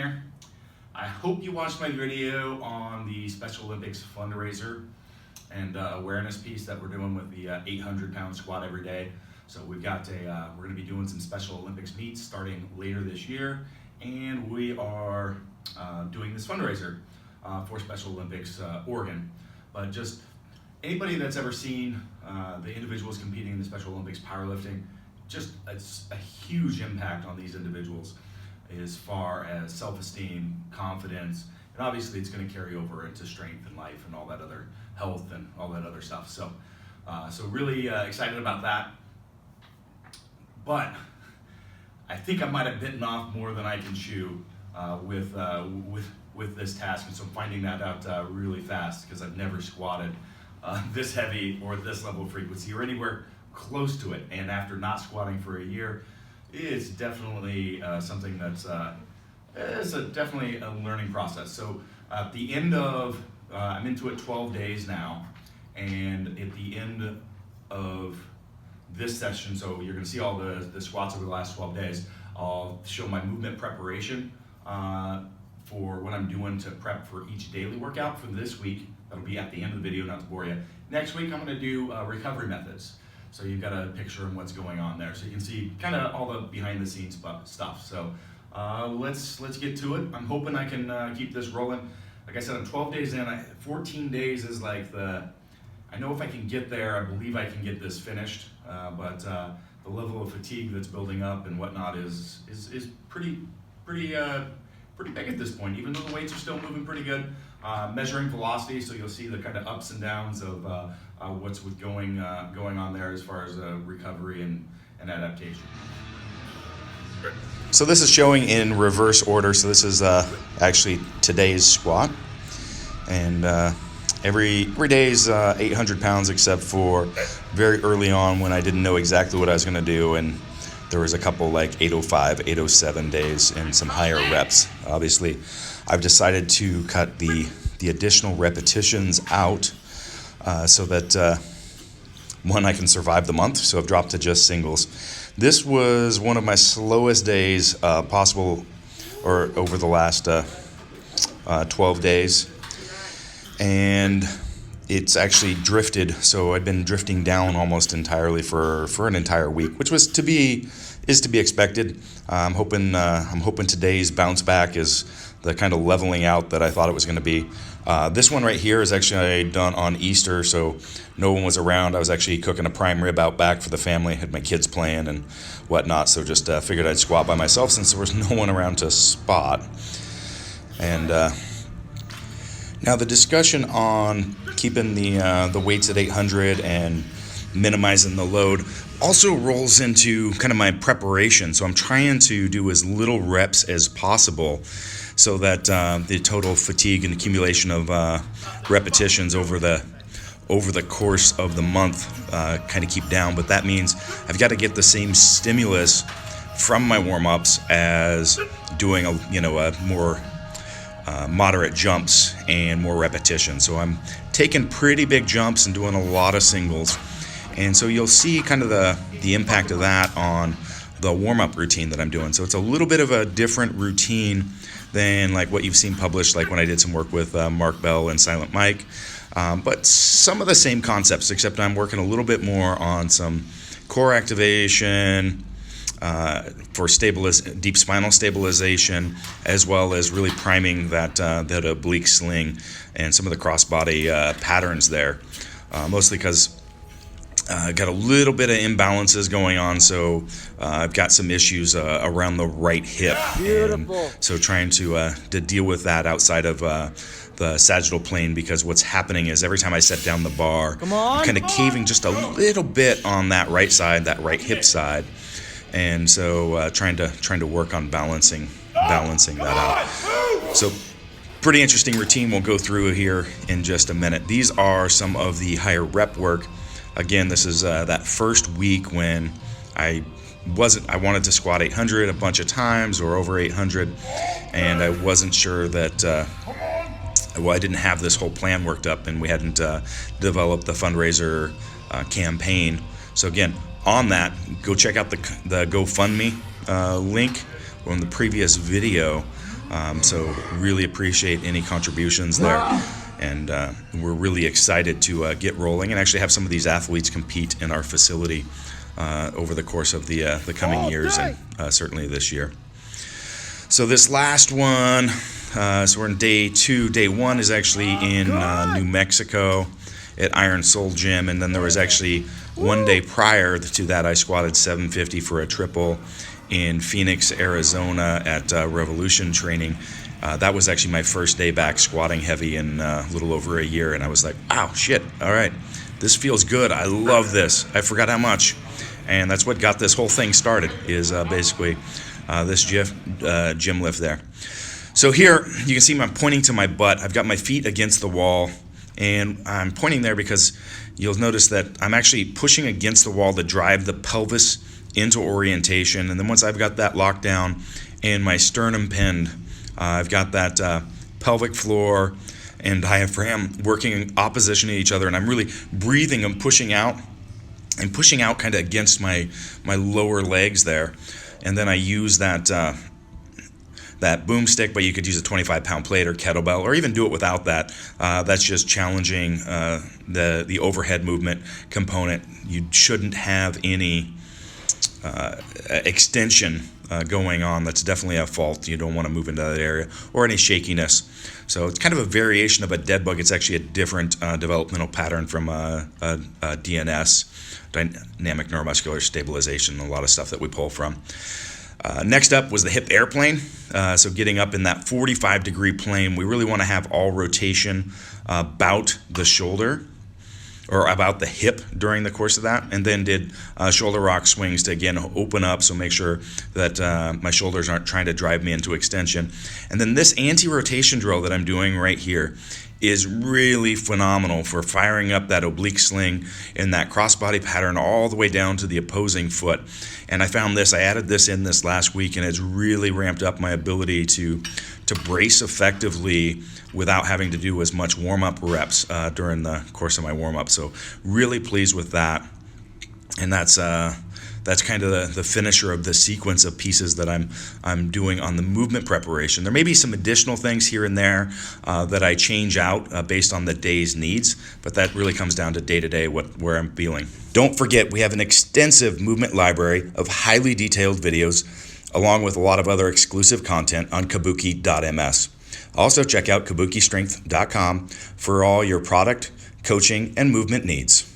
there. I hope you watched my video on the Special Olympics fundraiser and awareness piece that we're doing with the 800-pound squat every day. So we've got we're going to be doing some Special Olympics meets starting later this year, and we are doing this fundraiser for Special Olympics Oregon. But just anybody that's ever seen the individuals competing in the Special Olympics powerlifting, just it's a huge impact on these individuals as far as self-esteem, confidence, and obviously it's going to carry over into strength and life and all that other health and all that other stuff. So, so really excited about that. But I think I might have bitten off more than I can chew with this task, and so I'm finding that out really fast because I've never squatted this heavy or this level of frequency or anywhere close to it. And after not squatting for a year, it's definitely something that's definitely a learning process. So at the end of, I'm into it 12 days now, and at the end of this session, so you're gonna see all the squats over the last 12 days, I'll show my movement preparation for what I'm doing to prep for each daily workout for this week. That'll be at the end of the video, not to bore you. Next week, I'm gonna do recovery methods. So you've got a picture of what's going on there. So you can see kind of all the behind the scenes stuff. So let's get to it. I'm hoping I can keep this rolling. Like I said, I'm 12 days in. 14 days is like I know if I can get there, I believe I can get this finished. But the level of fatigue that's building up and whatnot is pretty big at this point, even though the weights are still moving pretty good. Measuring velocity, so you'll see the kind of ups and downs of what's going on there as far as recovery and adaptation. So this is showing in reverse order. So this is actually today's squat, and every day is 800 pounds except for very early on when I didn't know exactly what I was going to do, and there was a couple like 805, 807 days and some higher reps. Obviously, I've decided to cut the additional repetitions out so that one, I can survive the month. So I've dropped to just singles. This was one of my slowest days possible, or over the last 12 days, and it's actually drifted. So I'd been drifting down almost entirely for an entire week, which is to be expected. I'm hoping today's bounce back is the kind of leveling out that I thought it was going to be. This one right here is actually done on Easter, so no one was around. I was actually cooking a prime rib out back for the family, had my kids playing and whatnot, so just figured I'd squat by myself since there was no one around to spot. And now the discussion on keeping the weights at 800 and minimizing the load also rolls into kind of my preparation. So I'm trying to do as little reps as possible so that the total fatigue and accumulation of repetitions over the course of the month kind of keep down. But that means I've got to get the same stimulus from my warm-ups as doing a more moderate jumps and more repetition. So I'm taking pretty big jumps and doing a lot of singles. And so you'll see kind of the impact of that on the warm-up routine that I'm doing. So it's a little bit of a different routine than like what you've seen published, like when I did some work with Mark Bell and Silent Mike. But some of the same concepts, except I'm working a little bit more on some core activation, for deep spinal stabilization, as well as really priming that oblique sling and some of the crossbody patterns there, mostly because I've got a little bit of imbalances going on, so I've got some issues around the right hip. Beautiful. And so trying to deal with that outside of the sagittal plane, because what's happening is every time I set down the bar, I'm kind of caving just a little bit on that right side, that right hip side. And so trying to work on balancing that out. So pretty interesting routine we'll go through here in just a minute. These are some of the higher rep work. Again, this is that first week when I wanted to squat 800 a bunch of times or over 800, and I wasn't sure that I didn't have this whole plan worked up, and we hadn't developed the fundraiser campaign. So again, on that, go check out the GoFundMe link on the previous video. So really appreciate any contributions there. And we're really excited to get rolling and actually have some of these athletes compete in our facility over the course of the coming years, and certainly this year. So this last one, so we're in day 2. Day 1 is actually in New Mexico at Iron Soul Gym, and then there was actually one day prior to that I squatted 750 for a triple in Phoenix, Arizona at Revolution Training. That was actually my first day back squatting heavy in a little over a year, and I was like, wow, shit, all right, this feels good. I love this. I forgot how much. And that's what got this whole thing started, is basically this gym lift there. So here, you can see I'm pointing to my butt. I've got my feet against the wall, and I'm pointing there because you'll notice that I'm actually pushing against the wall to drive the pelvis into orientation. And then once I've got that locked down and my sternum pinned, I've got that pelvic floor and diaphragm working in opposition to each other, and I'm really breathing and pushing out kind of against my lower legs there. And then I use that boomstick, but you could use a 25-pound plate or kettlebell, or even do it without that. That's just challenging the overhead movement component. You shouldn't have any extension going on. That's definitely a fault. You don't want to move into that area, or any shakiness. So it's kind of a variation of a dead bug. It's actually a different developmental pattern from a DNS, dynamic neuromuscular stabilization, a lot of stuff that we pull from. Next up was the hip airplane. So getting up in that 45-degree plane, we really want to have all rotation about the shoulder, or about the hip during the course of that, and then did shoulder rock swings to, again, open up, so make sure that my shoulders aren't trying to drive me into extension. And then this anti-rotation drill that I'm doing right here is really phenomenal for firing up that oblique sling in that crossbody pattern all the way down to the opposing foot. And I found this, I added this in this last week, and it's really ramped up my ability to brace effectively without having to do as much warm-up reps during the course of my warm-up. So really pleased with that. And that's kind of the finisher of the sequence of pieces that I'm doing on the movement preparation. There may be some additional things here and there that I change out based on the day's needs, but that really comes down to day-to-day where I'm feeling. Don't forget, we have an extensive movement library of highly detailed videos, along with a lot of other exclusive content on kabuki.ms. Also check out kabukistrength.com for all your product, coaching, and movement needs.